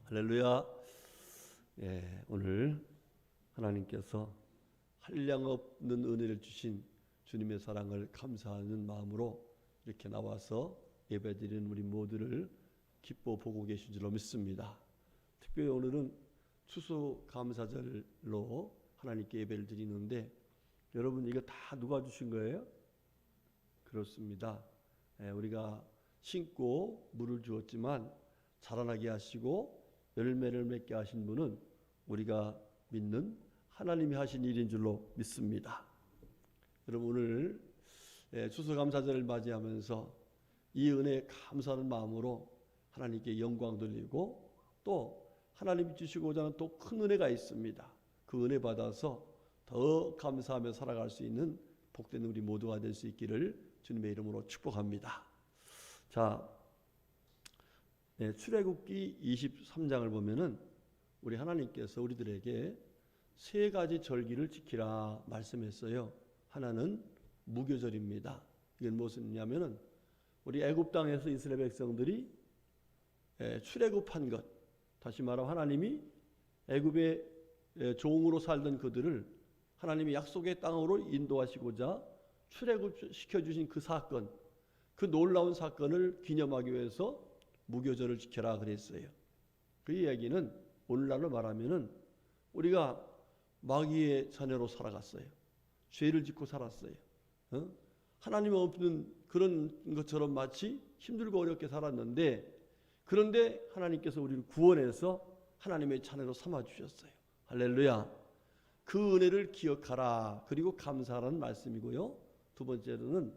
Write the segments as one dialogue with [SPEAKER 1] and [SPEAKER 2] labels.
[SPEAKER 1] 할렐루야. 오늘 하나님께서 한량없는 은혜를 주신 주님의 사랑을 감사하는 마음으로 이렇게 나와서 예배드리는 우리 모두를 기뻐 보고 계신 줄로 믿습니다. 특별히 오늘은 추수감사절로 하나님께 예배를 드리는데, 여러분 이거 다 누가 주신 거예요? 그렇습니다. 우리가 심고 물을 주었지만 자라나게 하시고 열매를 맺게 하신 분은 우리가 믿는 하나님이 하신 일인 줄로 믿습니다. 여러분 오늘 추수감사절을 맞이하면서 이 은혜에 감사하는 마음으로 하나님께 영광 돌리고, 또 하나님이 주시고자 하는 또 큰 은혜가 있습니다. 그 은혜 받아서 더 감사하며 살아갈 수 있는 복된 우리 모두가 될 수 있기를 주님의 이름으로 축복합니다. 자, 출애굽기 23장을 보면은 우리 하나님께서 우리들에게 세 가지 절기를 지키라 말씀했어요. 하나는 무교절입니다. 이건 무엇이냐면은 우리 애굽 땅에서 이스라엘 백성들이 출애굽한 것, 다시 말하면 하나님이 애굽의 종으로 살던 그들을 하나님이 약속의 땅으로 인도하시고자 출애굽시켜 주신 그 사건, 그 놀라운 사건을 기념하기 위해서 무교절을 지켜라 그랬어요. 그 이야기는 오늘날로 말하면은 우리가 마귀의 자녀로 살아갔어요. 죄를 짓고 살았어요. 하나님 없는 그런 것처럼 마치 힘들고 어렵게 살았는데, 그런데 하나님께서 우리를 구원해서 하나님의 자녀로 삼아 주셨어요. 할렐루야. 그 은혜를 기억하라, 그리고 감사하라는 말씀이고요. 두 번째로는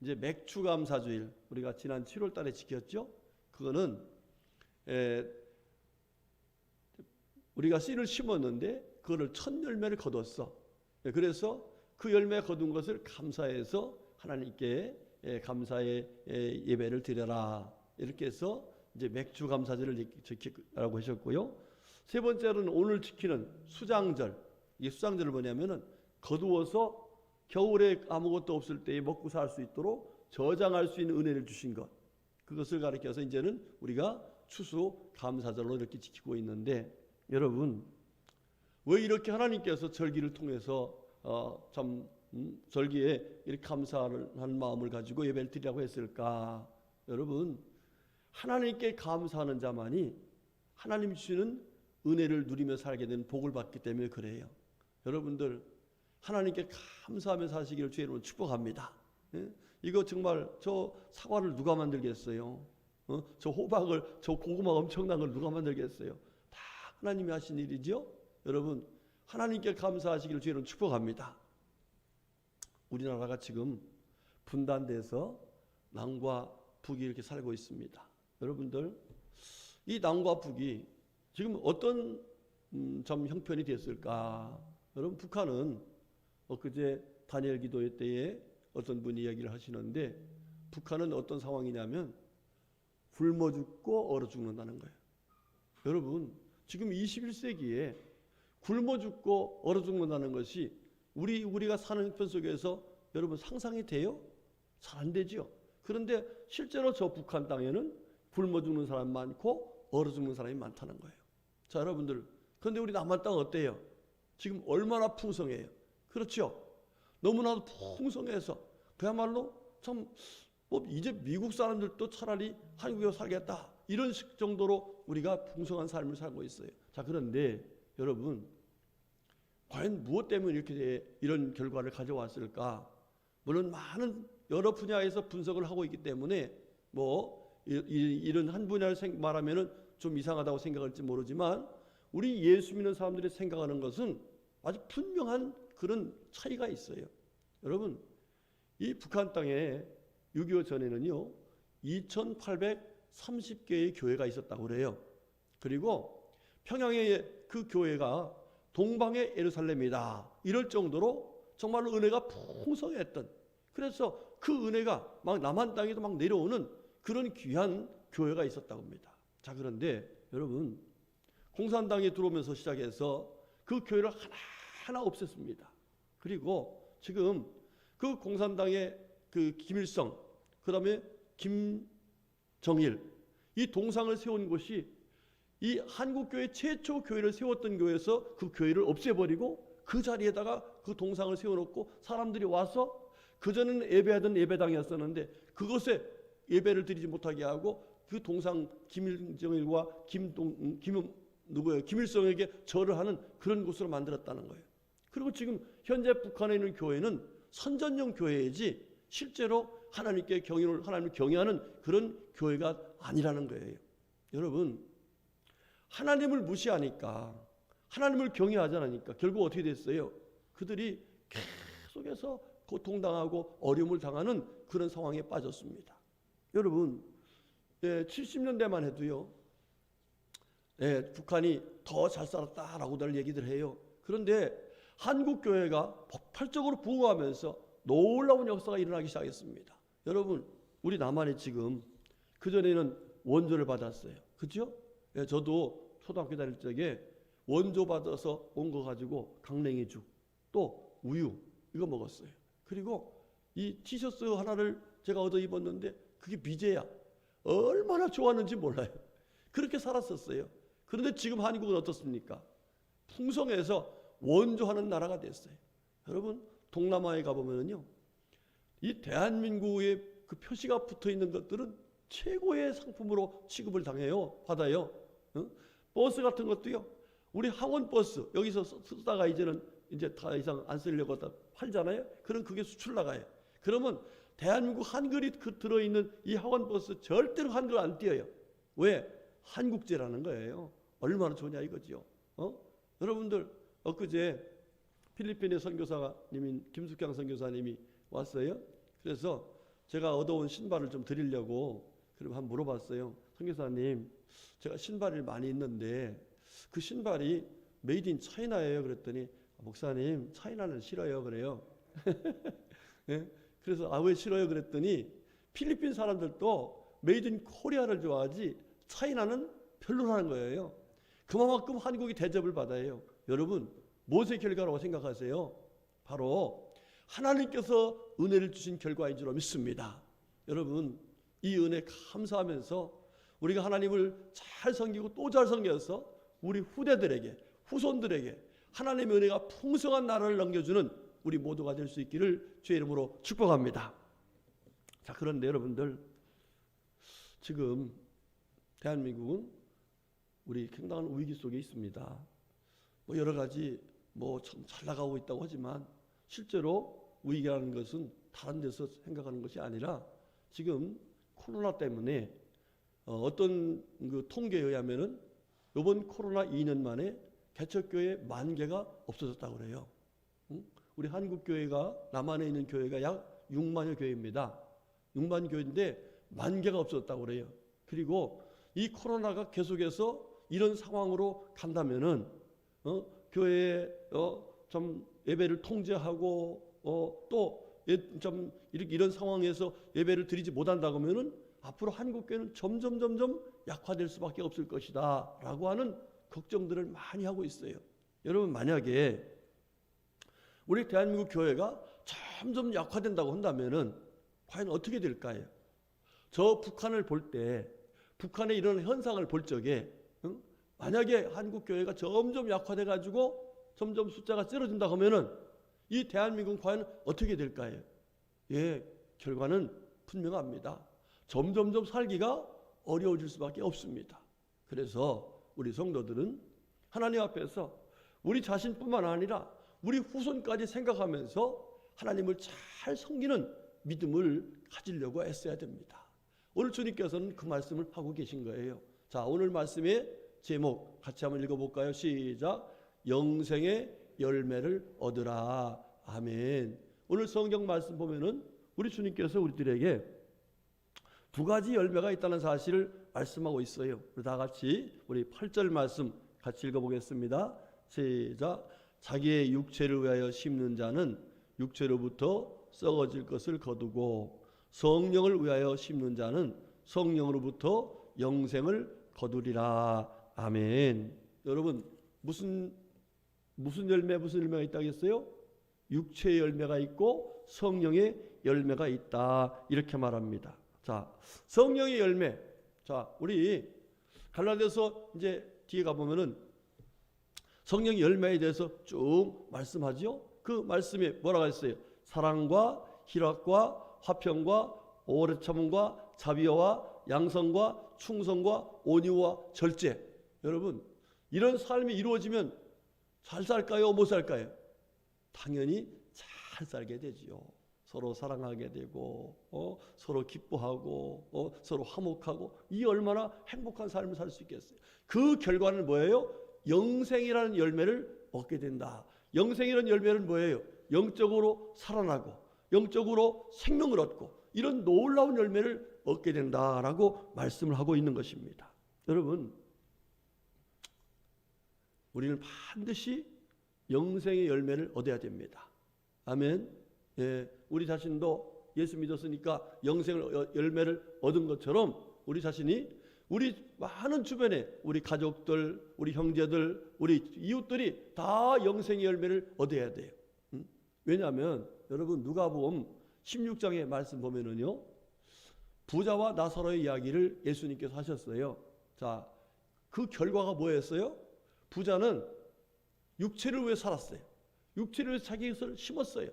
[SPEAKER 1] 이제 맥추감사주일, 우리가 지난 7월 달에 지켰죠. 그거는 우리가 씨를 심었는데 그거를 첫 열매를 거뒀어. 그래서 그 열매 거둔 것을 감사해서 하나님께 감사의 예배를 드려라, 이렇게 해서 이제 맥추감사절을 지키라고 하셨고요. 세 번째로는 오늘 지키는 수장절. 이 수장절은 뭐냐면은 거두어서 겨울에 아무것도 없을 때에 먹고 살 수 있도록 저장할 수 있는 은혜를 주신 것, 그것을 가리켜서 이제는 우리가 추수감사절로 이렇게 지키고 있는데, 여러분 왜 이렇게 하나님께서 절기를 통해서 절기에 이렇게 감사하는 마음을 가지고 예배를 드리라고 했을까? 여러분, 하나님께 감사하는 자만이 하나님 주시는 은혜를 누리며 살게 되는 복을 받기 때문에 그래요. 여러분들 하나님께 감사하며 사시기를 주의 이름으로 축복합니다. 이거 정말 저 사과를 누가 만들겠어요? 저 호박을, 저 고구마 엄청난 걸 누가 만들겠어요? 다 하나님이 하신 일이죠. 여러분 하나님께 감사하시기를 주의 이름으로 축복합니다. 우리나라가 지금 분단돼서 남과 북이 이렇게 살고 있습니다. 여러분들 이 남과 북이 지금 어떤 좀 형편이 됐을까? 여러분 북한은 엊그제 다니엘 기도회 때에 어떤 분이 이야기를 하시는데, 북한은 어떤 상황이냐면 굶어 죽고 얼어 죽는다는 거예요. 여러분 지금 21세기에 굶어 죽고 얼어 죽는다는 것이 우리가 사는 형편 속에서 여러분 상상이 돼요? 잘 안 되죠. 그런데 실제로 저 북한 땅에는 굶어 죽는 사람 많고 얼어 죽는 사람이 많다는 거예요. 자 여러분들, 그런데 우리 남한 땅 어때요? 지금 얼마나 풍성해요. 그렇죠? 너무나도 풍성해서 그야말로 참 이제 미국 사람들도 차라리 한국에 살겠다, 이런 정도로 우리가 풍성한 삶을 살고 있어요. 자 그런데 여러분 과연 무엇 때문에 이렇게 이런 결과를 가져왔을까? 물론 많은 여러 분야에서 분석을 하고 있기 때문에 이런 한 분야를 말하면은 좀 이상하다고 생각할지 모르지만, 우리 예수 믿는 사람들이 생각하는 것은 아주 분명한 그런 차이가 있어요. 여러분 이 북한 땅에 6.25 전에는요 2830개의 교회가 있었다고 그래요. 그리고 평양의 그 교회가 동방의 예루살렘이다, 이럴 정도로 정말로 은혜가 풍성했던, 그래서 그 은혜가 막 남한 땅에도 막 내려오는 그런 귀한 교회가 있었다고 합니다. 자 그런데 여러분 공산당이 들어오면서 시작해서 그 교회를 하나하나 없앴습니다. 그리고 지금 그 공산당의 그 김일성, 그 다음에 김정일, 이 동상을 세운 곳이 이 한국교회 최초 교회를 세웠던 교회에서 그 교회를 없애버리고 그 자리에다가 그 동상을 세워놓고 사람들이 와서 그전에는 예배하던 예배당이었었는데 그것에 예배를 드리지 못하게 하고 그 동상 김일정일과 김일성에게 절을 하는 그런 곳으로 만들었다는 거예요. 그리고 지금 현재 북한에 있는 교회는 선전용 교회이지 실제로 하나님께 하나님을 경외하는 그런 교회가 아니라는 거예요. 여러분, 하나님을 무시하니까, 하나님을 경외하지 않으니까 결국 어떻게 됐어요? 그들이 계속해서 고통당하고 어려움을 당하는 그런 상황에 빠졌습니다. 여러분, 70년대만 해도요, 북한이 더 잘 살았다라고들 얘기들 해요. 그런데 한국 교회가 폭발적으로 부흥하면서 놀라운 역사가 일어나기 시작했습니다. 여러분, 우리 남한에 지금 그전에는 원조를 받았어요. 그렇죠? 저도 초등학교 다닐 적에 원조 받아서 온 거 가지고 강냉이죽 또 우유 이거 먹었어요. 그리고 이 티셔츠 하나를 제가 얻어 입었는데 그게 미제야. 얼마나 좋았는지 몰라요. 그렇게 살았었어요. 그런데 지금 한국은 어떻습니까? 풍성해서 원조하는 나라가 됐어요. 여러분, 동남아에 가보면요, 이 대한민국의 그 표시가 붙어 있는 것들은 최고의 상품으로 취급을 받아요. 버스 같은 것도요, 우리 학원 버스 여기서 쓰다가 이제는 이제 더 이상 안 쓰려고 다 팔잖아요. 그럼 그게 수출 나가요. 그러면 대한민국 한글이 들어있는 이 학원 버스 절대로 한글 안 띄어요. 왜? 한국제라는 거예요. 얼마나 좋냐 이거죠. 여러분들 엊그제 필리핀의 선교사님인 김숙향 선교사님이 왔어요. 그래서 제가 얻어온 신발을 좀 드리려고 그럼 한번 물어봤어요. 선교사님, 제가 신발이 많이 있는데 그 신발이 메이드 인 차이나예요. 그랬더니 목사님, 차이나는 싫어요. 그래요. 네? 그래서 왜 싫어요? 그랬더니 필리핀 사람들도 메이드 인 코리아를 좋아하지 차이나는 별로라는 거예요. 그만큼 한국이 대접을 받아요. 여러분, 무엇의 결과라고 생각하세요? 바로 하나님께서 은혜를 주신 결과인 줄 믿습니다. 여러분, 이 은혜 감사하면서 우리가 하나님을 잘 섬기고 또 잘 섬겨서 우리 후대들에게, 후손들에게 하나님의 은혜가 풍성한 나라를 넘겨주는 우리 모두가 될 수 있기를 주의 이름으로 축복합니다. 자, 그런데 여러분들, 지금 대한민국은 우리 굉장한 위기 속에 있습니다. 여러 가지 참 잘 나가고 있다고 하지만 실제로 위기라는 것은 다른 데서 생각하는 것이 아니라 지금 코로나 때문에 어떤 그 통계에 의하면은 이번 코로나 2년 만에 개척교회 10,000개가 없어졌다고 그래요. 우리 한국교회가 남한에 있는 교회가 약 6만여 교회입니다. 6만 교회인데 10,000개가 없어졌다고 그래요. 그리고 이 코로나가 계속해서 이런 상황으로 간다면은 교회에 좀 예배를 통제하고 또 좀 이런 상황에서 예배를 드리지 못한다고 하면은 앞으로 한국교회는 점점 약화될 수밖에 없을 것이다 라고 하는 걱정들을 많이 하고 있어요. 여러분, 만약에 우리 대한민국 교회가 점점 약화된다고 한다면은 과연 어떻게 될까요? 저 북한을 볼 때, 북한의 이런 현상을 볼 적에 만약에 한국 교회가 점점 약화돼 가지고 점점 숫자가 줄어든다고 하면은 이 대한민국은 과연 어떻게 될까요? 결과는 분명합니다. 점점 살기가 어려워질 수밖에 없습니다. 그래서 우리 성도들은 하나님 앞에서 우리 자신뿐만 아니라 우리 후손까지 생각하면서 하나님을 잘 섬기는 믿음을 가지려고 애써야 됩니다. 오늘 주님께서는 그 말씀을 하고 계신 거예요. 자, 오늘 말씀의 제목 같이 한번 읽어볼까요? 시작. 영생의 열매를 얻으라. 아멘. 오늘 성경 말씀 보면은 우리 주님께서 우리들에게 두 가지 열매가 있다는 사실을 말씀하고 있어요. 다 같이 우리 8절 말씀 같이 읽어보겠습니다. 시작. 자기의 육체를 위하여 심는 자는 육체로부터 썩어질 것을 거두고 성령을 위하여 심는 자는 성령으로부터 영생을 거두리라. 아멘. 여러분, 무슨 열매가 있다겠어요? 육체의 열매가 있고 성령의 열매가 있다 이렇게 말합니다. 자, 성령의 열매, 자, 우리 갈라디아서 이제 뒤에 가보면은 성령 열매에 대해서 쭉 말씀하죠. 그 말씀에 뭐라고 했어요? 사랑과 희락과 화평과 오래 참음과 자비와 양성과 충성과 온유와 절제. 여러분, 이런 삶이 이루어지면 잘 살까요? 못 살까요? 당연히 잘 살게 되지요. 서로 사랑하게 되고 서로 기뻐하고 서로 화목하고, 이 얼마나 행복한 삶을 살 수 있겠어요. 그 결과는 뭐예요? 영생이라는 열매를 얻게 된다. 영생이라는 열매는 뭐예요? 영적으로 살아나고 영적으로 생명을 얻고 이런 놀라운 열매를 얻게 된다라고 말씀을 하고 있는 것입니다. 여러분, 우리는 반드시 영생의 열매를 얻어야 됩니다. 아멘. 예, 우리 자신도 예수 믿었으니까 영생을 열매를 얻은 것처럼 우리 자신이, 우리 많은 주변에 우리 가족들, 우리 형제들, 우리 이웃들이 다 영생의 열매를 얻어야 돼요. 왜냐하면 여러분, 누가복음 16장의 말씀 보면은요, 부자와 나사로의 이야기를 예수님께서 하셨어요. 자, 그 결과가 뭐였어요? 부자는 육체를 위해 살았어요. 육체를 위해 자기 것을 심었어요.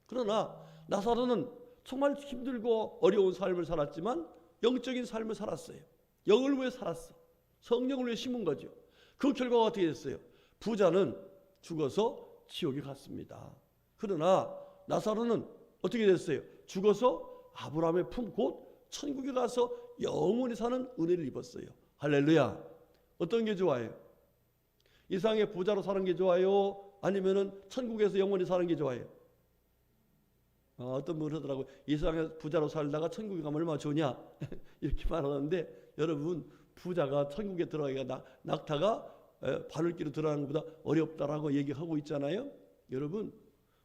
[SPEAKER 1] 그러나 나사로는 정말 힘들고 어려운 삶을 살았지만 영적인 삶을 살았어요. 영을 위해 살았어. 성령을 위해 심은 거죠. 그 결과가 어떻게 됐어요? 부자는 죽어서 지옥에 갔습니다. 그러나 나사로는 어떻게 됐어요? 죽어서 아브라함의 품, 곧 천국에 가서 영원히 사는 은혜를 입었어요. 할렐루야. 어떤 게 좋아요? 이 세상에 부자로 사는 게 좋아요? 아니면은 천국에서 영원히 사는 게 좋아요? 어떤 분이 하더라고요. 이 세상에 부자로 살다가 천국에 가면 얼마나 좋냐 이렇게 말하는데, 여러분, 부자가 천국에 들어가기가 낙타가 바늘기로 들어가는 것보다 어렵다라고 얘기하고 있잖아요. 여러분,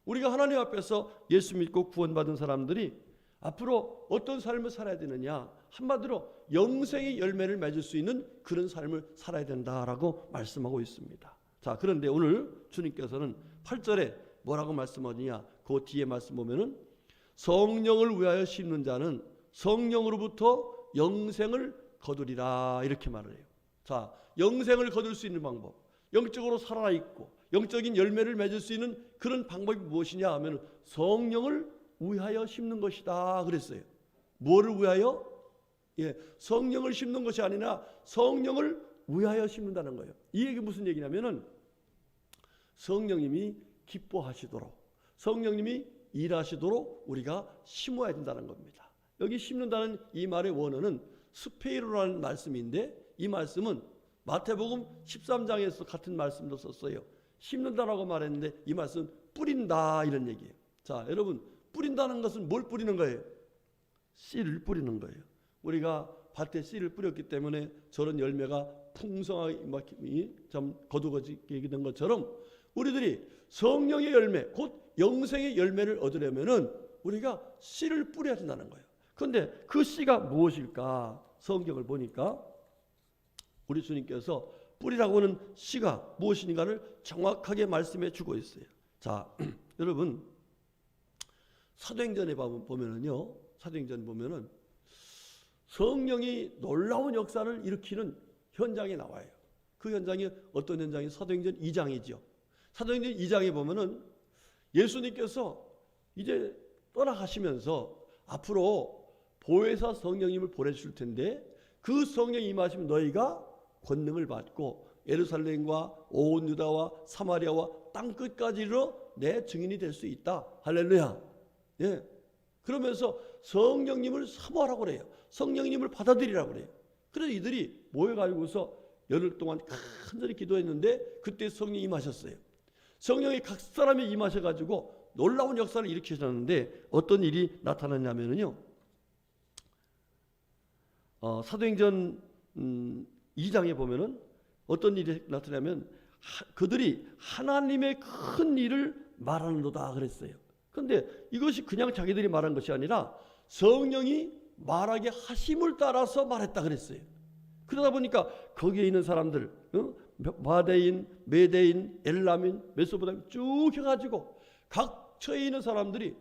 [SPEAKER 1] 우리가 하나님 앞에서 예수 믿고 구원받은 사람들이 앞으로 어떤 삶을 살아야 되느냐, 한마디로 영생의 열매를 맺을 수 있는 그런 삶을 살아야 된다라고 말씀하고 있습니다. 자, 그런데 오늘 주님께서는 8절에 뭐라고 말씀하느냐, 그 뒤에 말씀 보면은 성령을 위하여 심는 자는 성령으로부터 영생을 거두리라, 이렇게 말을 해요. 자, 영생을 거둘 수 있는 방법, 영적으로 살아나 있고 영적인 열매를 맺을 수 있는 그런 방법이 무엇이냐 하면 성령을 위하여 심는 것이다 그랬어요. 뭐를 위하여? 예, 성령을 심는 것이 아니라 성령을 위하여 심는다는 거예요. 이 얘기 무슨 얘기냐면은 성령님이 기뻐하시도록, 성령님이 일하시도록 우리가 심어야 된다는 겁니다. 여기 심는다는 이 말의 원어는 스페이로라는 말씀인데, 이 말씀은 마태복음 13장에서 같은 말씀도 썼어요. 심는다라고 말했는데 이 말씀은 뿌린다 이런 얘기예요. 자, 여러분, 뿌린다는 것은 뭘 뿌리는 거예요? 씨를 뿌리는 거예요. 우리가 밭에 씨를 뿌렸기 때문에 저런 열매가 풍성하게 좀 거두어지게 된 것처럼 우리들이 성령의 열매, 곧 영생의 열매를 얻으려면은 우리가 씨를 뿌려야 된다는 거예요. 그런데 그 씨가 무엇일까? 성경을 보니까 우리 주님께서 뿌리라고 하는 씨가 무엇인가를 정확하게 말씀해 주고 있어요. 자, 여러분, 사도행전에 보면은요, 사도행전 보면은 성령이 놀라운 역사를 일으키는 현장에 나와요. 그 현장이 어떤 현장이? 사도행전 2장이죠. 사도행전 2장에 보면은 예수님께서 이제 떠나가시면서 앞으로 보혜사 성령님을 보내줄 텐데, 그 성령이 임하시면 너희가 권능을 받고 예루살렘과 온 유다와 사마리아와 땅 끝까지 이르러 내 증인이 될 수 있다. 할렐루야. 예. 그러면서 성령님을 사모하라고 그래요. 성령님을 받아들이라고 그래요. 그래서 이들이 모여가지고서 열흘 동안 간절히 기도했는데 그때 성령이 임하셨어요. 성령이 각 사람에 임하셔가지고 놀라운 역사를 일으키셨는데 어떤 일이 나타났냐면요, 사도행전 2장에 보면은 어떤 일이 나타나면 그들이 하나님의 큰 일을 말하는도다 그랬어요. 그런데 이것이 그냥 자기들이 말한 것이 아니라 성령이 말하게 하심을 따라서 말했다 그랬어요. 그러다 보니까 거기에 있는 사람들, 바데인, 메데인, 엘라민, 메소포타미아 쭉 해가지고 각 처에 있는 사람들이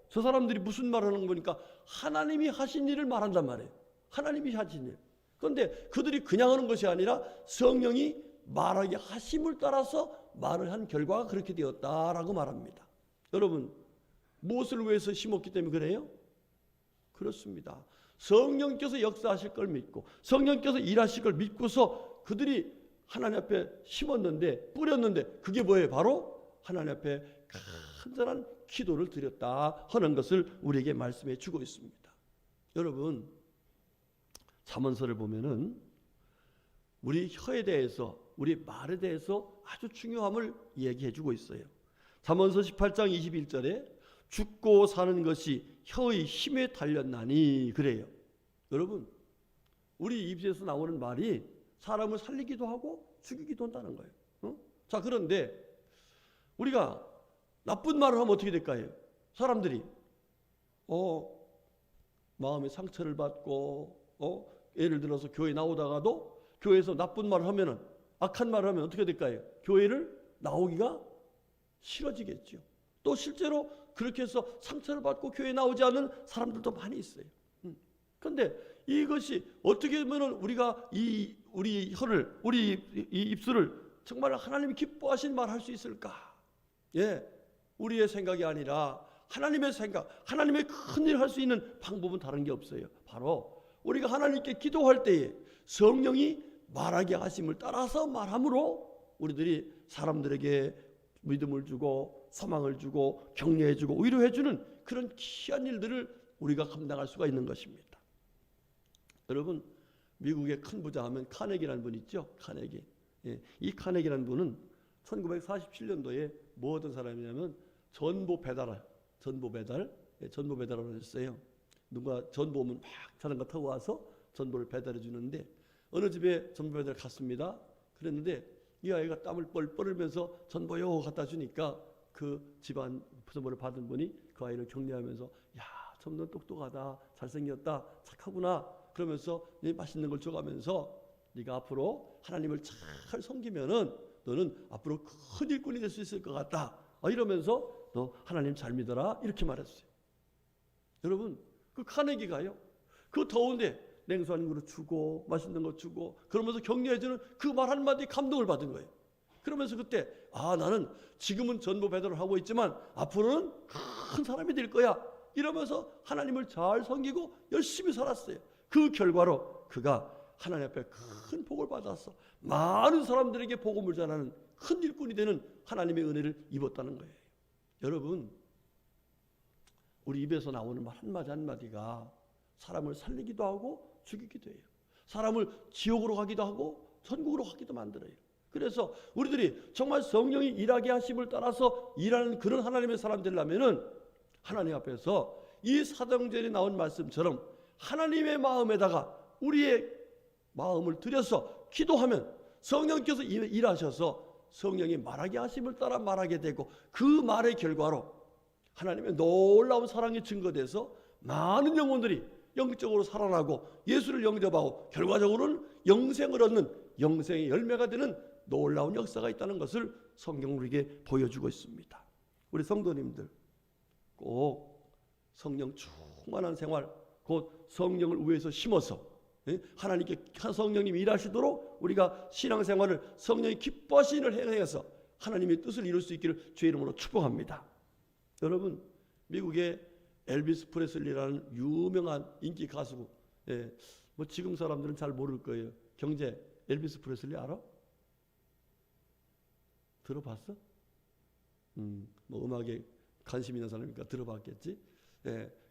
[SPEAKER 1] 저 사람들이 무슨 말을 하는 거 보니까 하나님이 하신 일을 말한단 말이에요. 하나님이 하신 일. 그런데 그들이 그냥 하는 것이 아니라 성령이 말하게 하심을 따라서 말을 한 결과가 그렇게 되었다라고 말합니다. 여러분, 무엇을 위해서 심었기 때문에 그래요? 그렇습니다. 성령께서 역사하실 걸 믿고 성령께서 일하실 걸 믿고서 그들이 하나님 앞에 심었는데, 뿌렸는데, 그게 뭐예요? 바로 하나님 앞에 간절한 기도를 드렸다 하는 것을 우리에게 말씀해 주고 있습니다. 여러분, 잠언서를 보면은 우리 혀에 대해서, 우리 말에 대해서 아주 중요함을 얘기해 주고 있어요. 잠언서 18장 21절에 죽고 사는 것이 혀의 힘에 달렸나니 그래요. 여러분, 우리 입에서 나오는 말이 사람을 살리기도 하고 죽이기도 한다는 거예요. 자, 그런데 우리가 나쁜 말을 하면 어떻게 될까요? 사람들이 마음에 상처를 받고 예를 들어서 교회 나오다가도 교회에서 나쁜 말을 하면은, 악한 말을 하면 어떻게 될까요? 교회를 나오기가 싫어지겠죠. 또 실제로 그렇게 해서 상처를 받고 교회에 나오지 않는 사람들도 많이 있어요. 그런데 이것이 어떻게 하면은 우리가 우리 혀를, 우리 이 입술을 정말 하나님이 기뻐하신 말 할 수 있을까? 예, 우리의 생각이 아니라 하나님의 생각, 하나님의 큰 일 할 수 있는 방법은 다른 게 없어요. 바로 우리가 하나님께 기도할 때에 성령이 말하게 하심을 따라서 말함으로 우리들이 사람들에게 믿음을 주고 소망을 주고 격려해 주고 위로해 주는 그런 귀한 일들을 우리가 감당할 수가 있는 것입니다. 여러분, 미국의 큰 부자 하면 카네기라는 분 있죠? 카네기. 예, 이 카네기라는 분은 1947년도에 뭐 어떤 사람이냐면 전보 배달을 했어요. 누가 전보 오면 막 자전거 타고 와서 전보를 배달해 주는데, 어느 집에 전보 배달 갔습니다. 그랬는데 이 아이가 땀을 뻘뻘 흘면서 전보요 갖다 주니까 그 집안 전보를 받은 분이 그 아이를 격려하면서, 야, 너 똑똑하다, 잘생겼다, 착하구나, 그러면서 맛있는 걸 줘가면서 네가 앞으로 하나님을 잘 섬기면은 너는 앞으로 큰 일꾼이 될 수 있을 것 같다, 이러면서 너 하나님 잘 믿어라, 이렇게 말했어요. 여러분, 그 카네기가요, 그 더운데 냉수 한 그릇 주고 맛있는 거 주고 그러면서 격려해주는 그 말 한마디에 감동을 받은 거예요. 그러면서 그때 나는 지금은 전보 배달을 하고 있지만 앞으로는 큰 사람이 될 거야, 이러면서 하나님을 잘 섬기고 열심히 살았어요. 그 결과로 그가 하나님 앞에 큰 복을 받아서 많은 사람들에게 복음을 전하는 큰 일꾼이 되는 하나님의 은혜를 입었다는 거예요. 여러분, 우리 입에서 나오는 말 한마디 한마디가 사람을 살리기도 하고 죽이기도 해요. 사람을 지옥으로 가기도 하고 천국으로 가기도 만들어요. 그래서 우리들이 정말 성령이 일하게 하심을 따라서 일하는 그런 하나님의 사람 되려면은 하나님 앞에서 이 사도행전에 나온 말씀처럼 하나님의 마음에다가 우리의 마음을 들여서 기도하면 성령께서 일하셔서 성령이 말하게 하심을 따라 말하게 되고, 그 말의 결과로 하나님의 놀라운 사랑이 증거돼서 많은 영혼들이 영적으로 살아나고 예수를 영접하고 결과적으로는 영생을 얻는 영생의 열매가 되는 놀라운 역사가 있다는 것을 성경은 우리에게 보여주고 있습니다. 우리 성도님들 꼭 성령 충만한 생활, 곧 성령을 위해서 심어서 하나님께 성령님이 일하시도록 우리가 신앙생활을 성령이 기뻐하시는 일을 행해서 하나님의 뜻을 이룰 수 있기를 주의 이름으로 축복합니다. 여러분, 미국의 엘비스 프레슬리라는 유명한 인기 가수, 뭐 지금 사람들은 잘 모를 거예요. 경제, 엘비스 프레슬리 알아? 들어봤어? 뭐 음악에 관심 있는 사람이니까 들어봤겠지.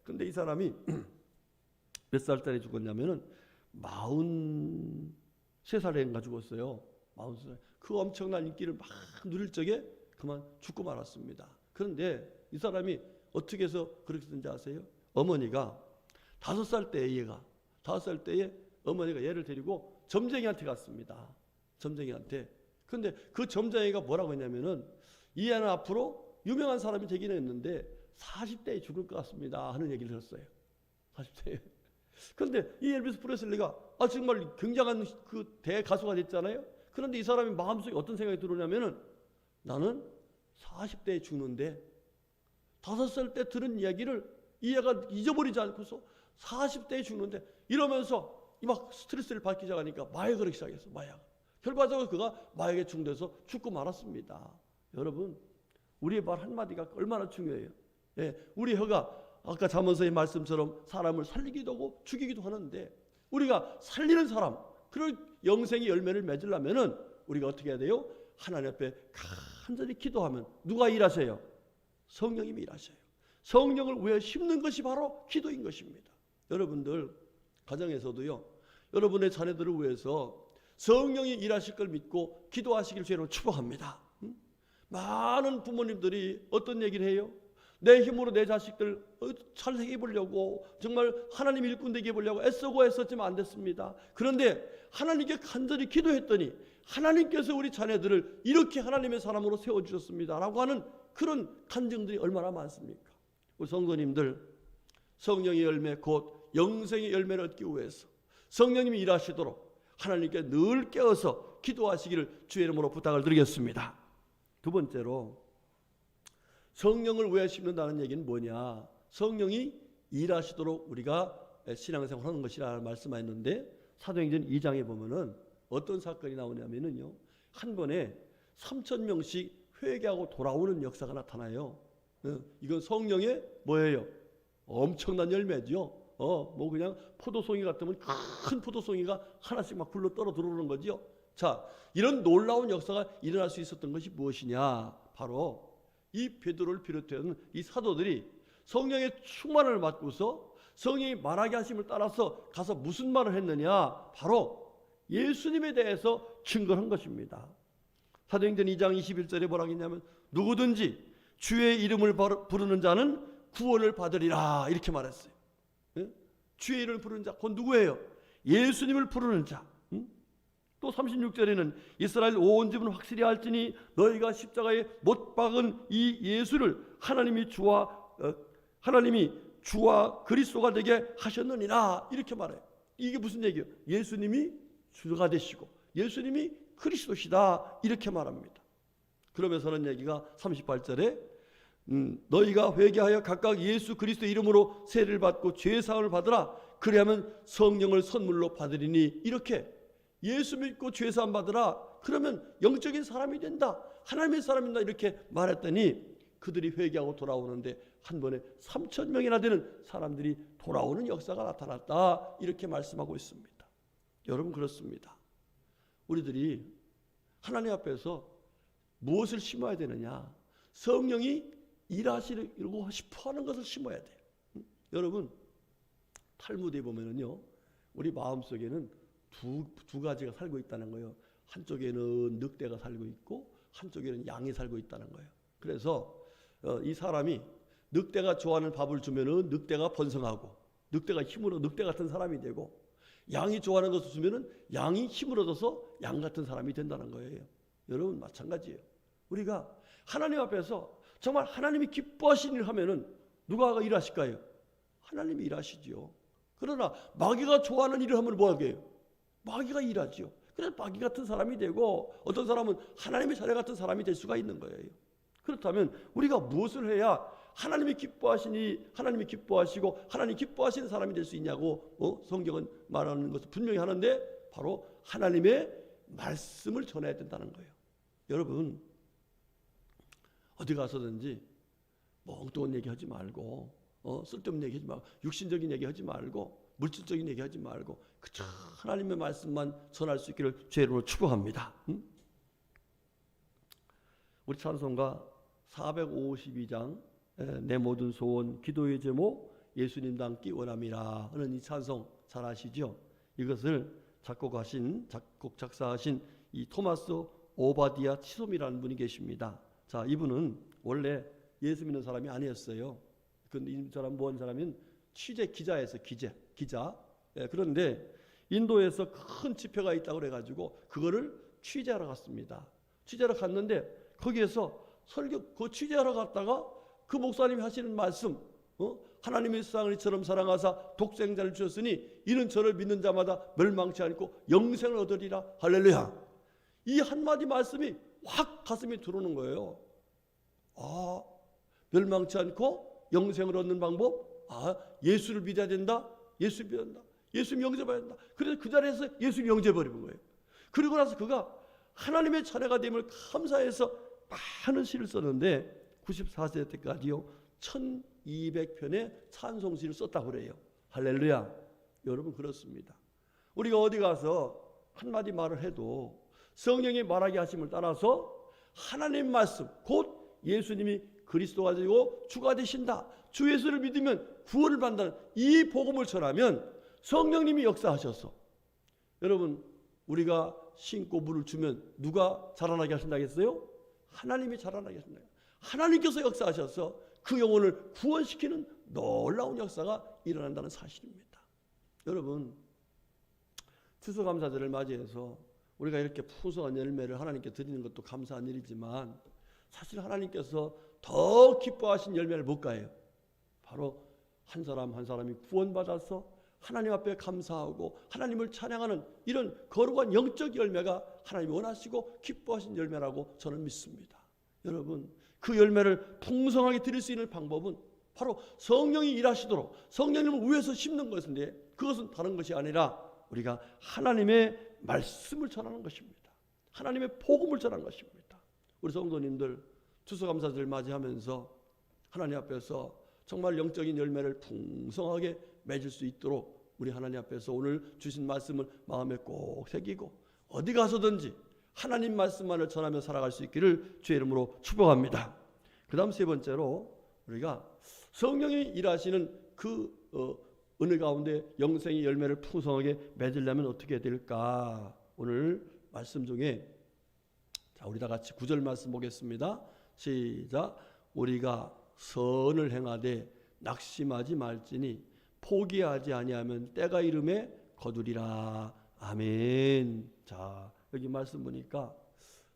[SPEAKER 1] 근데 이 사람이 몇 살짜리 죽었냐면은 43살인가 죽었어요. 43살. 그 엄청난 인기를 막 누릴 적에 그만 죽고 말았습니다. 그런데 이 사람이 어떻게 해서 그렇게 된지 아세요? 어머니가 5살 때에 어머니가 얘를 데리고 점쟁이한테 갔습니다. 점쟁이한테. 근데 그 점쟁이가 뭐라고 했냐면은 이 애는 앞으로 유명한 사람이 되기는 했는데 40대에 죽을 것 같습니다 하는 얘기를 들었어요. 40대에. 그런데 이 엘비스 프레슬리가 정말 굉장한 그 대가수가 됐잖아요. 그런데 이 사람이 마음속에 어떤 생각이 들어오냐면은 나는 40대에 죽는데 5살 때 들은 이야기를 이 애가 잊어버리지 않고서 40대에 죽는데, 이러면서 막 스트레스를 받기 시작하니까 마약을 하기 시작했어. 마약. 결과적으로 그가 마약에 중독돼서 죽고 말았습니다. 여러분, 우리의 말 한마디가 얼마나 중요해요. 예, 우리 혀가 아까 잠언서의 말씀처럼 사람을 살리기도 하고 죽이기도 하는데, 우리가 살리는 사람, 그런 영생의 열매를 맺으려면은 우리가 어떻게 해야 돼요? 하나님 앞에 간절히 기도하면 누가 일하세요? 성령님이 일하셔요. 성령을 위해 심는 것이 바로 기도인 것입니다. 여러분들 가정에서도요, 여러분의 자녀들을 위해서 성령이 일하실 걸 믿고 기도하시길 주로 축복합니다. 많은 부모님들이 어떤 얘기를 해요? 내 힘으로 내 자식들 잘 해보려고 정말 하나님 일꾼 되게 해보려고 애쓰고 애썼지만 안 됐습니다. 그런데 하나님께 간절히 기도했더니 하나님께서 우리 자녀들을 이렇게 하나님의 사람으로 세워주셨습니다 라고 하는 그런 간증들이 얼마나 많습니까? 우리 성도님들, 성령의 열매 곧 영생의 열매를 얻기 위해서 성령님이 일하시도록 하나님께 늘 깨어서 기도하시기를 주의 이름으로 부탁을 드리겠습니다. 두 번째로, 성령을 왜 심는다는 얘기는 뭐냐? 성령이 일하시도록 우리가 신앙생활 하는 것이라 말씀하셨는데, 사도행전 2장에 보면은 어떤 사건이 나오냐면요, 한 번에 3,000명씩 회개하고 돌아오는 역사가 나타나요. 이건 성령의 뭐예요? 엄청난 열매죠. 뭐 그냥 포도송이 같으면 큰 포도송이가 하나씩 막 굴러 떨어 들어오는 거죠. 자, 이런 놀라운 역사가 일어날 수 있었던 것이 무엇이냐? 바로 이 베드로를 비롯한 이 사도들이 성령의 충만을 받고서 성령이 말하게 하심을 따라서 가서 무슨 말을 했느냐? 바로 예수님에 대해서 증거한 것입니다. 사도행전 2장 21절에 뭐라고 했냐면, 누구든지 주의 이름을 부르는 자는 구원을 받으리라, 이렇게 말했어요. 주의 이름을 부르는 자, 그건 누구예요? 예수님을 부르는 자. 또 36절에는 이스라엘 온 집은 확실히 알지니 너희가 십자가에 못 박은 이 예수를 하나님이 주와 그리스도가 되게 하셨느니라, 이렇게 말해요. 이게 무슨 얘기예요? 예수님이 주가 되시고 예수님이 그리스도시다, 이렇게 말합니다. 그러면서는 얘기가 38절에 너희가 회개하여 각각 예수 그리스도 이름으로 세례를 받고 죄사함을 받으라, 그리하면 성령을 선물로 받으리니, 이렇게 예수 믿고 죄사함 받으라, 그러면 영적인 사람이 된다, 하나님의 사람이다, 이렇게 말했더니 그들이 회개하고 돌아오는데 한 번에 3,000명이나 되는 사람들이 돌아오는 역사가 나타났다, 이렇게 말씀하고 있습니다. 여러분, 그렇습니다. 우리들이 하나님 앞에서 무엇을 심어야 되느냐? 성령이 일하시려고 싶어하는 것을 심어야 돼요. 여러분, 탈무드에 보면은요, 우리 마음속에는 두 가지가 살고 있다는 거예요. 한쪽에는 늑대가 살고 있고 한쪽에는 양이 살고 있다는 거예요. 그래서 이 사람이 늑대가 좋아하는 밥을 주면은 늑대가 번성하고 늑대가 힘을 얻어 늑대 같은 사람이 되고, 양이 좋아하는 것을 주면은 양이 힘을 얻어서 양 같은 사람이 된다는 거예요. 여러분, 마찬가지예요. 우리가 하나님 앞에서 정말 하나님이 기뻐하시는 일을 하면은 누가 일하실까요? 하나님이 일하시죠. 그러나 마귀가 좋아하는 일을 하면 뭐 하게 해요? 마귀가 일하죠. 그래서 마귀 같은 사람이 되고, 어떤 사람은 하나님의 자녀 같은 사람이 될 수가 있는 거예요. 그렇다면 우리가 무엇을 해야 하나님이 기뻐하시니 하나님이 기뻐하시고 하나님 기뻐하시는 사람이 될 수 있냐고 성경은 말하는 것을 분명히 하는데, 바로 하나님의 말씀을 전해야 된다는 거예요. 여러분, 어디 가서든지 멍뚱한 얘기하지 말고 쓸데없는 얘기하지 말고 육신적인 얘기하지 말고 물질적인 얘기하지 말고 그저 하나님의 말씀만 전할 수 있기를 주의 이름으로 축복합니다. 우리 찬송가 452장 내 모든 소원 기도의 제목 예수님 닮기 원함이라 하는 이 찬송 잘 아시죠? 이것을 작곡 작사하신 이 토마스 오바디아 치솜이라는 분이 계십니다. 자, 이분은 원래 예수 믿는 사람이 아니었어요. 이 사람 뭔 사람은 취재 기자였어요. 기자. 그런데 인도에서 큰 집회가 있다고 그래가지고 그거를 취재하러 갔습니다. 취재하러 갔는데 거기에서 그 취재하러 갔다가 그 목사님이 하시는 말씀, 하나님의 세상을 이처럼 사랑하사 독생자를 주셨으니 이는 저를 믿는 자마다 멸망치 않고 영생을 얻으리라. 할렐루야. 이 한마디 말씀이 확 가슴에 들어오는 거예요. 아, 멸망치 않고 영생을 얻는 방법? 아, 예수를 믿어야 된다? 예수 믿어야 된다? 예수님 영접해야 된다. 그래서 그 자리에서 예수님 영접해버린 거예요. 그리고 나서 그가 하나님의 자녀가 됨을 감사해서 많은 시를 썼는데 94세 때까지요 1200편의 찬송시를 썼다고 그래요. 할렐루야. 여러분 그렇습니다. 우리가 어디 가서 한마디 말을 해도 성령이 말하게 하심을 따라서 하나님 말씀 곧 예수님이 그리스도가 되고 주가 되신다. 주 예수를 믿으면 구원을 받는다는 이 복음을 전하면 성령님이 역사하셔서 여러분 우리가 신고 물을 주면 누가 자라나게 하신다겠어요? 하나님이 자라나게 하신다. 하나님께서 역사하셔서 그 영혼을 구원시키는 놀라운 역사가 일어난다는 사실입니다. 여러분 추수감사절을 맞이해서 우리가 이렇게 풍성한 열매를 하나님께 드리는 것도 감사한 일이지만 사실 하나님께서 더 기뻐하신 열매를 뭘까요? 바로 한 사람 한 사람이 구원받아서 하나님 앞에 감사하고 하나님을 찬양하는 이런 거룩한 영적 열매가 하나님이 원하시고 기뻐하신 열매라고 저는 믿습니다. 여러분 그 열매를 풍성하게 드릴 수 있는 방법은 바로 성령이 일하시도록 성령님을 위해서 심는 것인데 그것은 다른 것이 아니라 우리가 하나님의 말씀을 전하는 것입니다. 하나님의 복음을 전하는 것입니다. 우리 성도님들 추수감사절 맞이하면서 하나님 앞에서 정말 영적인 열매를 풍성하게 맺을 수 있도록 우리 하나님 앞에서 오늘 주신 말씀을 마음에 꼭 새기고 어디 가서든지 하나님 말씀만을 전하며 살아갈 수 있기를 주의 이름으로 축복합니다. 그 다음 세 번째로 우리가 성령이 일하시는 그 은혜 가운데 영생의 열매를 풍성하게 맺으려면 어떻게 해야 될까? 오늘 말씀 중에 자 우리 다 같이 9절 말씀 보겠습니다. 시작. 우리가 선을 행하되 낙심하지 말지니 포기하지 아니하면 때가 이름에 거두리라. 아멘. 자 여기 말씀 보니까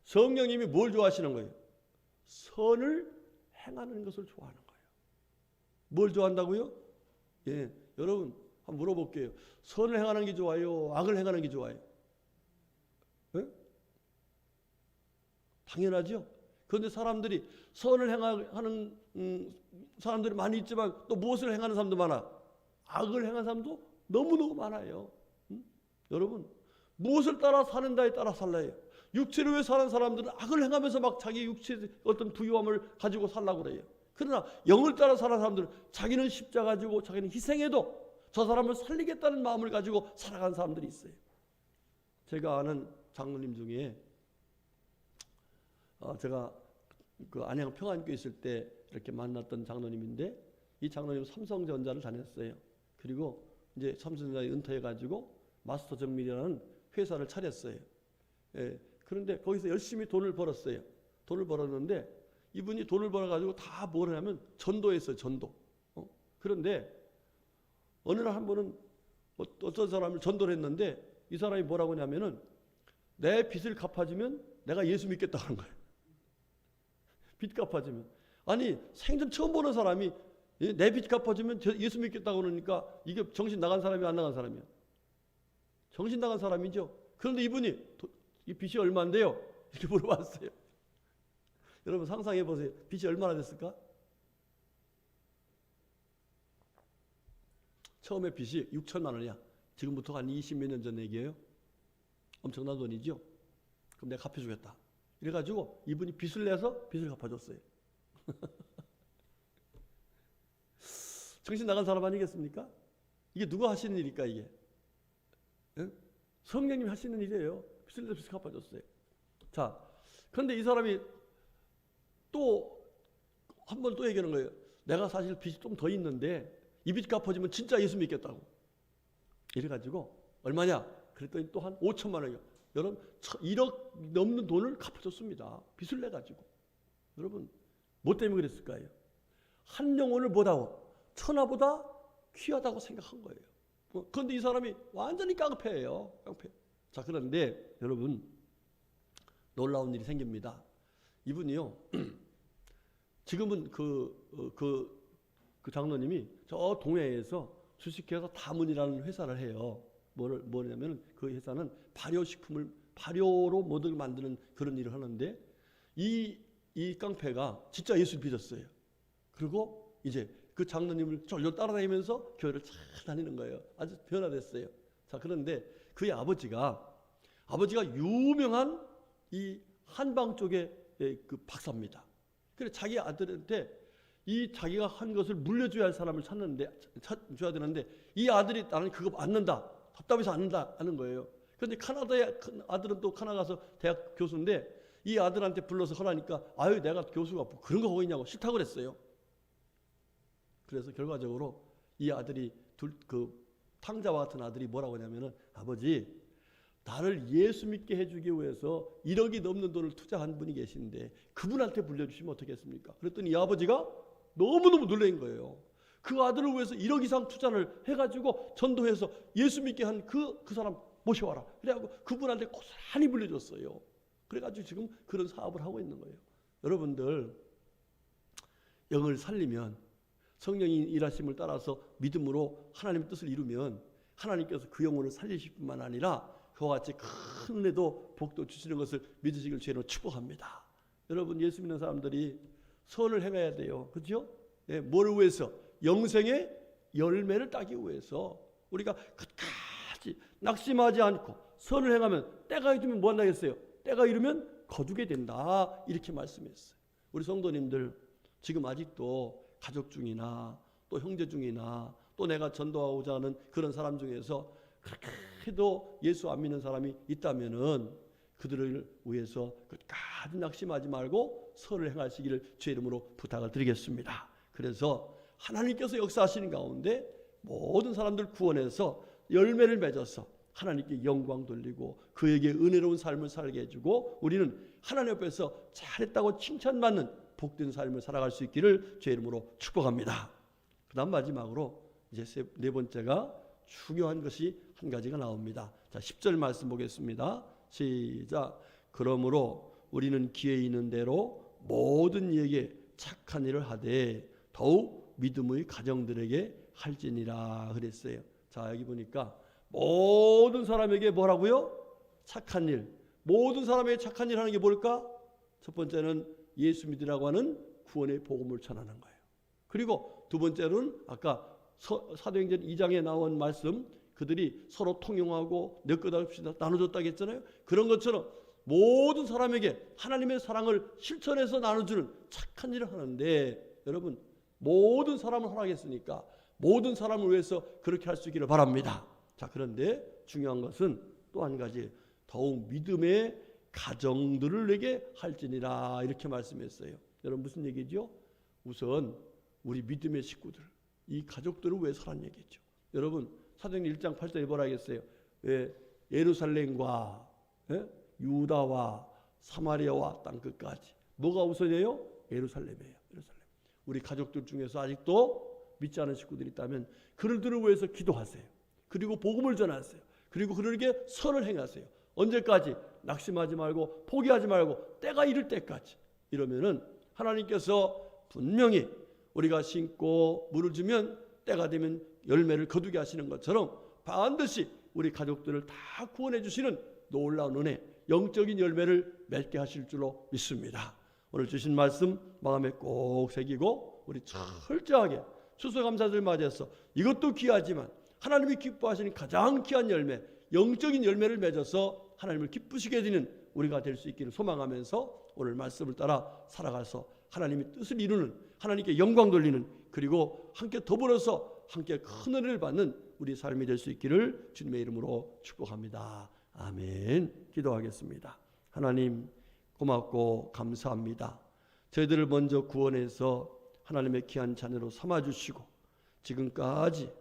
[SPEAKER 1] 성령님이 뭘 좋아하시는 거예요? 선을 행하는 것을 좋아하는 거예요. 뭘 좋아한다고요? 예, 여러분 한번 물어볼게요. 선을 행하는 게 좋아요? 악을 행하는 게 좋아요? 예? 당연하죠. 그런데 사람들이 선을 행하는 사람들이 많이 있지만 또 무엇을 행하는 사람도 많아? 악을 행하는 사람도 너무너무 많아요. 여러분 무엇을 따라 사는다에 따라 살라요. 육체를 위해 사는 사람들은 악을 행하면서 막 자기 육체의 어떤 부유함을 가지고 살라고 그래요. 그러나 영을 따라 사는 사람들은 자기는 십자가 가지고 자기는 희생해도 저 사람을 살리겠다는 마음을 가지고 살아가는 사람들이 있어요. 제가 아는 장로님 중에 제가 그 안양 평안교회 있을 때 이렇게 만났던 장로님인데 이 장로님 삼성전자를 다녔어요. 그리고 이제 삼성전자에 은퇴해가지고 마스터 정밀이라는 회사를 차렸어요. 예, 그런데 거기서 열심히 돈을 벌었어요. 돈을 벌었는데 이분이 돈을 벌어가지고 다 뭘 하냐면 전도했어요. 전도. 그런데 어느 날 한 번은 어떤 사람을 전도를 했는데 이 사람이 뭐라고 하냐면은 내 빚을 갚아주면 내가 예수 믿겠다 하는 거예요. 빚 갚아주면. 아니 생전 처음 보는 사람이 내 빚 갚아주면 예수 믿겠다고 그러니까 이게 정신 나간 사람이 안 나간 사람이야. 정신 나간 사람이죠. 그런데 이분이 이 빚이 얼마인데요? 이렇게 물어봤어요. 여러분 상상해 보세요. 빚이 얼마나 됐을까? 처음에 빚이 6천만 원이야. 지금부터 한 20몇 년 전 얘기예요. 엄청난 돈이죠. 그럼 내가 갚아주겠다. 이래가지고 이분이 빚을 내서 빚을 갚아줬어요. 정신 나간 사람 아니겠습니까? 이게 누가 하시는 일일까 이게? 응? 성령님이 하시는 일이에요. 빚을 내서 빚을 갚아줬어요. 자, 그런데 이 사람이 또 한 번 또 얘기하는 거예요. 내가 사실 빚이 좀 더 있는데 이 빚 갚아주면 진짜 예수 믿겠다고. 이래가지고 얼마냐? 그랬더니 또 한 5천만 원이요. 여러분 1억 넘는 돈을 갚아줬습니다. 빚을 내가지고. 여러분 뭐 때문에 그랬을까요? 한 영혼을 보다고 천하보다 귀하다고 생각한 거예요. 그런데 이 사람이 완전히 깡패예요. 깡패. 자 그런데 여러분 놀라운 일이 생깁니다. 이분이요. 지금은 그 장로님이 저 동해에서 주식회사 다문이라는 회사를 해요. 뭐냐면 그 회사는 발효로 뭐를 만드는 그런 일을 하는데 이 깡패가 진짜 예수를 믿었어요. 그리고 이제 그 장로님을 졸졸 따라다니면서 교회를 잘 다니는 거예요. 아주 변화됐어요. 자, 그런데 그의 아버지가 유명한 이 한방 쪽의 그 박사입니다. 그래서 자기 아들한테 이 자기가 한 것을 물려줘야 할 사람을 줘야 되는데 이 아들이 나는 그거 안 는다, 답답해서 안 는다 하는 거예요. 그런데 카나다의 아들은 또 카나다 가서 대학 교수인데 이 아들한테 불러서 하라니까 아유 내가 교수가 뭐 그런 거 하고 있냐고 싫다고 그랬어요. 그래서 결과적으로 이 아들이 그 탕자와 같은 아들이 뭐라고 하냐면은 아버지 나를 예수 믿게 해주기 위해서 1억이 넘는 돈을 투자한 분이 계신데 그분한테 불려주시면 어떻겠습니까? 그랬더니 이 아버지가 너무너무 놀란 거예요. 그 아들을 위해서 1억 이상 투자를 해가지고 전도해서 예수 믿게 한 그 사람 모셔와라. 그래갖고 그분한테 고스란히 불려줬어요. 그래가지고 지금 그런 사업을 하고 있는 거예요. 여러분들 영을 살리면 성령이 일하심을 따라서 믿음으로 하나님의 뜻을 이루면 하나님께서 그 영혼을 살리실 뿐만 아니라 그와 같이 큰 은혜도 복도 주시는 것을 믿으시길 주로 축복합니다. 여러분 예수 믿는 사람들이 선을 행해야 돼요. 그렇죠? 네, 뭐를 위해서? 영생의 열매를 따기 위해서 우리가 끝까지 낙심하지 않고 선을 행하면 때가 이르면 뭐 한다겠어요? 때가 이르면 거두게 된다 이렇게 말씀했어요. 우리 성도님들 지금 아직도 가족 중이나 또 형제 중이나 또 내가 전도하고자 하는 그런 사람 중에서 그렇게도 예수 안 믿는 사람이 있다면은 그들을 위해서 끝까지 낙심하지 말고 선을 행하시기를 주의 이름으로 부탁을 드리겠습니다. 그래서 하나님께서 역사하시는 가운데 모든 사람들 구원해서 열매를 맺어서 하나님께 영광 돌리고 그에게 은혜로운 삶을 살게 해주고 우리는 하나님 앞에서 잘했다고 칭찬받는 복된 삶을 살아갈 수 있기를 주의 이름으로 축복합니다. 그 다음 마지막으로 이제 네 번째가 중요한 것이 한 가지가 나옵니다. 자, 10절 말씀 보겠습니다. 시작. 그러므로 우리는 기회 있는 대로 모든 이에게 착한 일을 하되 더욱 믿음의 가정들에게 할지니라 그랬어요. 자, 여기 보니까 모든 사람에게 뭐라고요? 착한 일. 모든 사람에게 착한 일 하는 게 뭘까? 첫 번째는 예수 믿으라고 하는 구원의 복음을 전하는 거예요. 그리고 두 번째로는 아까 사도행전 2장에 나온 말씀 그들이 서로 통용하고 내 것 없이 나눠줬다고 했잖아요. 그런 것처럼 모든 사람에게 하나님의 사랑을 실천해서 나눠주는 착한 일을 하는데 여러분 모든 사람을 허락했으니까 모든 사람을 위해서 그렇게 할 수 있기를 바랍니다. 자, 그런데 중요한 것은 또 한 가지 더욱 믿음의 가정들을 내게 할지니라 이렇게 말씀했어요. 여러분 무슨 얘기죠? 우선 우리 믿음의 식구들 이 가족들을 위해서라는 얘기죠. 여러분 사도행전 1장 8절에 뭐라 하겠어요? 예루살렘과 유다와 사마리아와 땅끝까지 뭐가 우선이에요? 예루살렘이에요. 예루살렘. 우리 가족들 중에서 아직도 믿지 않은 식구들이 있다면 그들을 위해서 기도하세요. 그리고 복음을 전하세요. 그리고 그들에게 선을 행하세요. 언제까지? 낙심하지 말고 포기하지 말고 때가 이를 때까지. 이러면은 하나님께서 분명히 우리가 심고 물을 주면 때가 되면 열매를 거두게 하시는 것처럼 반드시 우리 가족들을 다 구원해 주시는 놀라운 은혜, 영적인 열매를 맺게 하실 줄로 믿습니다. 오늘 주신 말씀 마음에 꼭 새기고 우리 철저하게 추수감사절 맞이해서 이것도 귀하지만 하나님이 기뻐하시는 가장 귀한 열매, 영적인 열매를 맺어서 하나님을 기쁘시게 해드리는 우리가 될 수 있기를 소망하면서 오늘 말씀을 따라 살아가서 하나님의 뜻을 이루는 하나님께 영광 돌리는 그리고 함께 더불어서 함께 큰 은혜를 받는 우리 삶이 될 수 있기를 주님의 이름으로 축복합니다. 아멘. 기도하겠습니다. 하나님 고맙고 감사합니다. 저희들을 먼저 구원해서 하나님의 귀한 자녀로 삼아주시고 지금까지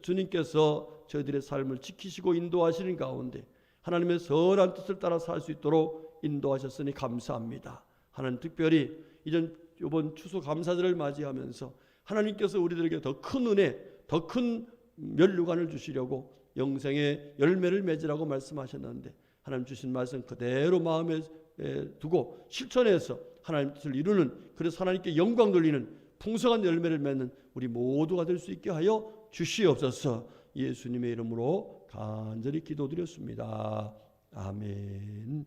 [SPEAKER 1] 주님께서 저희들의 삶을 지키시고 인도하시는 가운데 하나님의 선한 뜻을 따라 살 수 있도록 인도하셨으니 감사합니다. 하나님 특별히 이번 추수감사절을 맞이하면서 하나님께서 우리들에게 더 큰 은혜, 더 큰 면류관을 주시려고 영생의 열매를 맺으라고 말씀하셨는데 하나님 주신 말씀 그대로 마음에 두고 실천해서 하나님 뜻을 이루는 그래서 하나님께 영광 돌리는 풍성한 열매를 맺는 우리 모두가 될 수 있게 하여 주시옵소서. 예수님의 이름으로 간절히 기도드렸습니다. 아멘.